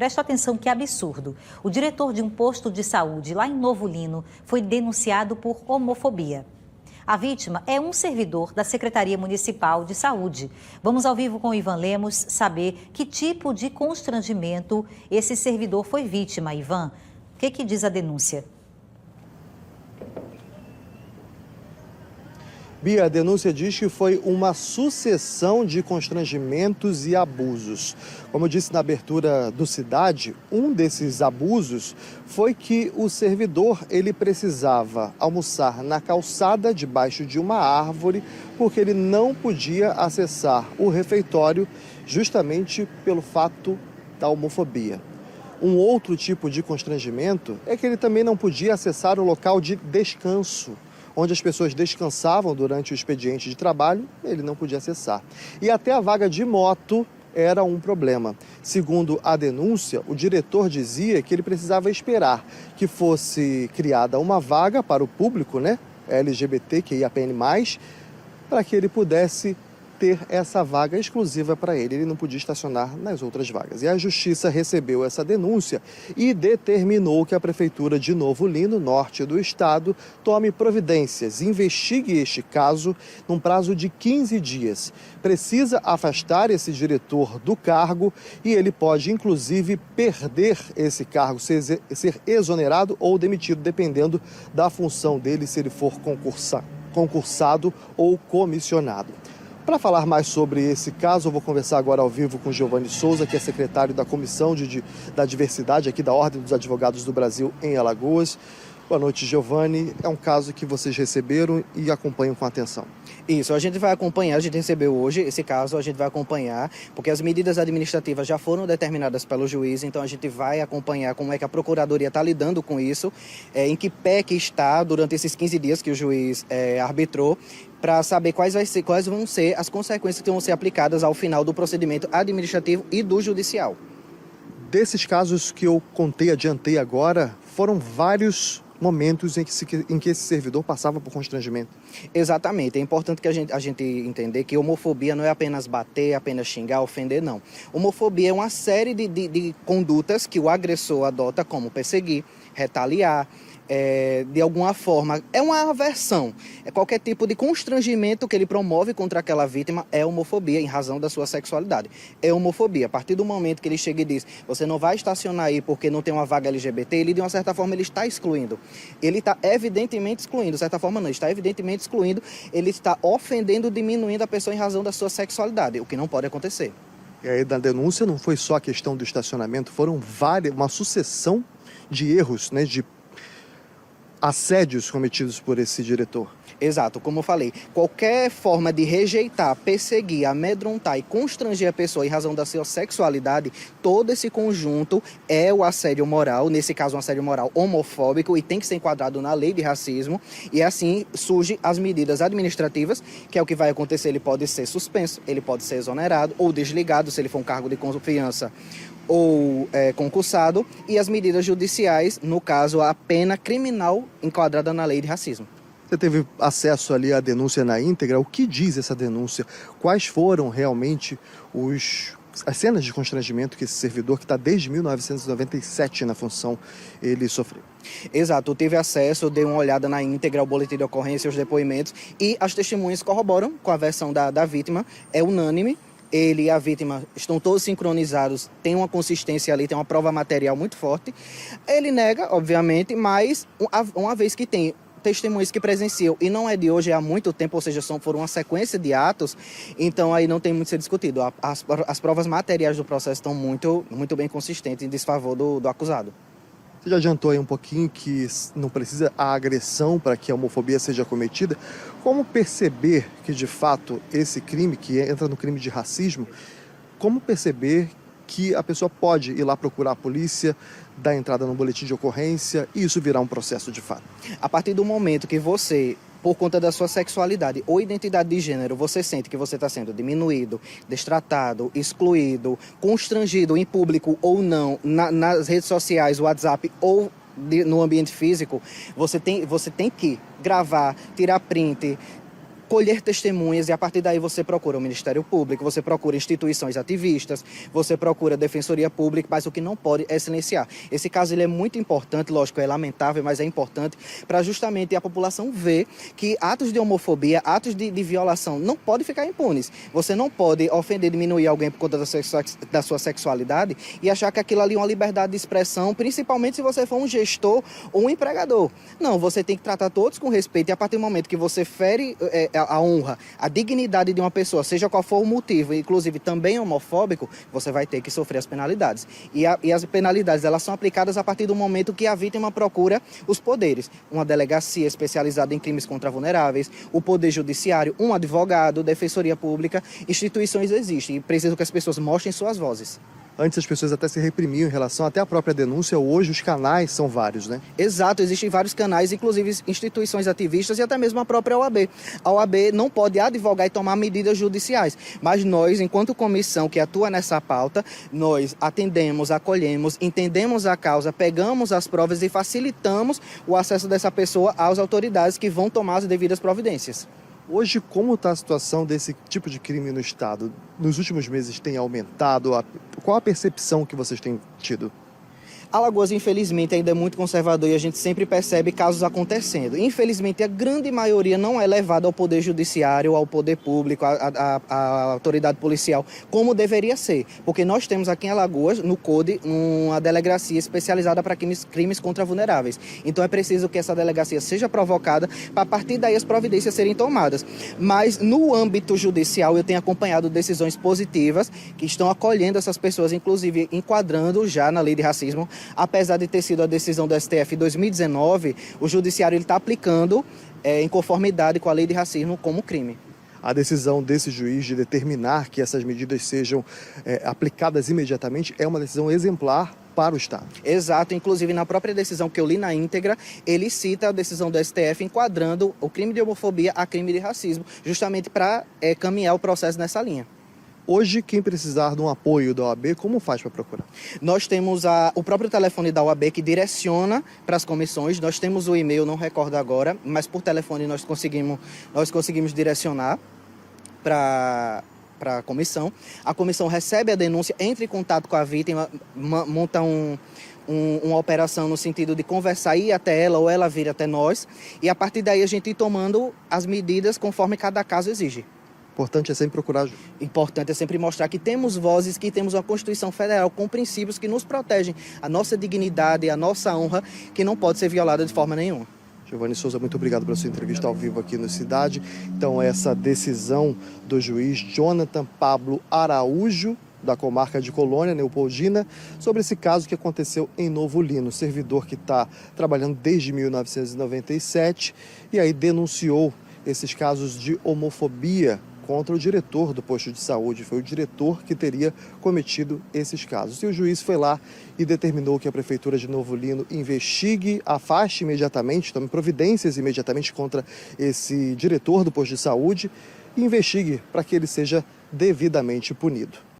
Presta atenção que absurdo. O diretor de um posto de saúde lá em Novo Lino foi denunciado por homofobia. A vítima é um servidor da Secretaria Municipal de Saúde. Vamos ao vivo com o Ivan Lemos saber que tipo de constrangimento esse servidor foi vítima. Ivan, o que diz a denúncia? Bia, a denúncia diz que foi uma sucessão de constrangimentos e abusos. Como eu disse na abertura do Cidade, um desses abusos foi que o servidor ele precisava almoçar na calçada debaixo de uma árvore porque ele não podia acessar o refeitório justamente pelo fato da homofobia. Um outro tipo de constrangimento é que ele também não podia acessar o local de descanso, onde as pessoas descansavam durante o expediente de trabalho, ele não podia acessar. E até a vaga de moto era um problema. Segundo a denúncia, o diretor dizia que ele precisava esperar que fosse criada uma vaga para o público, LGBTQIAPN+, para que ele pudesse ter essa vaga exclusiva para ele. Ele não podia estacionar nas outras vagas. E a Justiça recebeu essa denúncia e determinou que a Prefeitura de Novo Lino, norte do estado, tome providências, investigue este caso num prazo de 15 dias. Precisa afastar esse diretor do cargo e ele pode, inclusive, perder esse cargo, ser exonerado ou demitido, dependendo da função dele, se ele for concursado ou comissionado. Para falar mais sobre esse caso, eu vou conversar agora ao vivo com Giovanni Souza, que é secretário da Comissão da Diversidade aqui da Ordem dos Advogados do Brasil em Alagoas. Boa noite, Giovanni. É um caso que vocês receberam e acompanham com atenção. Isso, a gente vai acompanhar, a gente recebeu hoje esse caso, a gente vai acompanhar, porque as medidas administrativas já foram determinadas pelo juiz, então a gente vai acompanhar como é que a Procuradoria está lidando com isso, em que pé que está durante esses 15 dias que o juiz arbitrou, para saber quais vão ser as consequências que vão ser aplicadas ao final do procedimento administrativo e do judicial. Desses casos que eu adiantei agora, foram vários momentos em que esse servidor passava por constrangimento. Exatamente. É importante que a gente entender que homofobia não é apenas bater, apenas xingar, ofender, não. Homofobia é uma série de condutas que o agressor adota, como perseguir, retaliar, de alguma forma, é uma aversão. Qualquer tipo de constrangimento que ele promove contra aquela vítima é homofobia em razão da sua sexualidade. É homofobia. A partir do momento que ele chega e diz, você não vai estacionar aí porque não tem uma vaga LGBT, ele de uma certa forma ele está excluindo. Ele está evidentemente excluindo, de certa forma não, está evidentemente excluindo, ele está ofendendo, diminuindo a pessoa em razão da sua sexualidade, o que não pode acontecer. E aí na denúncia não foi só a questão do estacionamento, foram uma sucessão de erros, de assédios cometidos por esse diretor. Exato, como eu falei, qualquer forma de rejeitar, perseguir, amedrontar e constranger a pessoa em razão da sua sexualidade, todo esse conjunto é o assédio moral, nesse caso um assédio moral homofóbico e tem que ser enquadrado na lei de racismo e assim surgem as medidas administrativas, que é o que vai acontecer, ele pode ser suspenso, ele pode ser exonerado ou desligado se ele for um cargo de confiança ou concursado, e as medidas judiciais, no caso, a pena criminal enquadrada na lei de racismo. Você teve acesso ali à denúncia na íntegra? O que diz essa denúncia? Quais foram realmente as cenas de constrangimento que esse servidor, que está desde 1997 na função, ele sofreu? Exato, eu tive acesso, eu dei uma olhada na íntegra, ao boletim de ocorrência, os depoimentos, e as testemunhas corroboram com a versão da vítima, é unânime. Ele e a vítima estão todos sincronizados, tem uma consistência ali, tem uma prova material muito forte. Ele nega, obviamente, mas uma vez que tem testemunhas que presenciam, e não é de hoje, é há muito tempo, ou seja, foram uma sequência de atos, então aí não tem muito a ser discutido. As provas materiais do processo estão muito, muito bem consistentes em desfavor do acusado. Você já adiantou aí um pouquinho que não precisa a agressão para que a homofobia seja cometida. Como perceber que, de fato, esse crime, que entra no crime de racismo, como perceber que a pessoa pode ir lá procurar a polícia, dar entrada no boletim de ocorrência e isso virar um processo de fato? A partir do momento que você, por conta da sua sexualidade ou identidade de gênero, você sente que você está sendo diminuído, destratado, excluído, constrangido em público ou não, nas redes sociais, WhatsApp ou no ambiente físico, você tem que gravar, tirar print, colher testemunhas e a partir daí você procura o Ministério Público, você procura instituições ativistas, você procura a Defensoria Pública, mas o que não pode é silenciar. Esse caso ele é muito importante, lógico, é lamentável, mas é importante para justamente a população ver que atos de homofobia, atos de violação não podem ficar impunes. Você não pode ofender, diminuir alguém por conta da sua sexualidade e achar que aquilo ali é uma liberdade de expressão, principalmente se você for um gestor ou um empregador. Não, você tem que tratar todos com respeito e a partir do momento que você fere a honra, a dignidade de uma pessoa, seja qual for o motivo, inclusive também homofóbico, você vai ter que sofrer as penalidades. E as penalidades, elas são aplicadas a partir do momento que a vítima procura os poderes. Uma delegacia especializada em crimes contra vulneráveis, o Poder Judiciário, um advogado, Defensoria Pública, instituições existem e precisam que as pessoas mostrem suas vozes. Antes as pessoas até se reprimiam em relação até à própria denúncia, hoje os canais são vários, né? Exato, existem vários canais, inclusive instituições ativistas e até mesmo a própria OAB. A OAB não pode advogar e tomar medidas judiciais, mas nós, enquanto comissão que atua nessa pauta, nós atendemos, acolhemos, entendemos a causa, pegamos as provas e facilitamos o acesso dessa pessoa às autoridades que vão tomar as devidas providências. Hoje, como está a situação desse tipo de crime no Estado? Nos últimos meses tem aumentado? Qual a percepção que vocês têm tido? Alagoas, infelizmente, ainda é muito conservador e a gente sempre percebe casos acontecendo. Infelizmente, a grande maioria não é levada ao Poder Judiciário, ao Poder Público, à autoridade policial, como deveria ser. Porque nós temos aqui em Alagoas, no CODE, uma delegacia especializada para crimes contra vulneráveis. Então é preciso que essa delegacia seja provocada para, a partir daí, as providências serem tomadas. Mas, no âmbito judicial, eu tenho acompanhado decisões positivas que estão acolhendo essas pessoas, inclusive enquadrando já na lei de racismo. Apesar de ter sido a decisão do STF em 2019, o Judiciário está aplicando em conformidade com a lei de racismo como crime. A decisão desse juiz de determinar que essas medidas sejam aplicadas imediatamente é uma decisão exemplar para o Estado. Exato, inclusive na própria decisão que eu li na íntegra, ele cita a decisão do STF enquadrando o crime de homofobia a crime de racismo, justamente para caminhar o processo nessa linha. Hoje, quem precisar de um apoio da OAB, como faz para procurar? Nós temos o próprio telefone da OAB que direciona para as comissões. Nós temos o e-mail, não recordo agora, mas por telefone nós conseguimos direcionar para a comissão. A comissão recebe a denúncia, entra em contato com a vítima, monta uma operação no sentido de conversar, ir até ela ou ela vir até nós. E a partir daí a gente ir tomando as medidas conforme cada caso exige. Importante é sempre procurar ajuda. Importante é sempre mostrar que temos vozes, que temos uma Constituição Federal com princípios que nos protegem, a nossa dignidade, a nossa honra, que não pode ser violada de forma nenhuma. Giovanni Souza, muito obrigado pela sua entrevista ao vivo aqui no Cidade. Então, essa decisão do juiz Jonathan Pablo Araújo, da comarca de Colônia, Neopoldina, sobre esse caso que aconteceu em Novo Lino. Servidor que está trabalhando desde 1997 e aí denunciou esses casos de homofobia contra o diretor do posto de saúde. Foi o diretor que teria cometido esses casos. E o juiz foi lá e determinou que a Prefeitura de Novo Lino investigue, afaste imediatamente, tome providências imediatamente contra esse diretor do posto de saúde e investigue para que ele seja devidamente punido.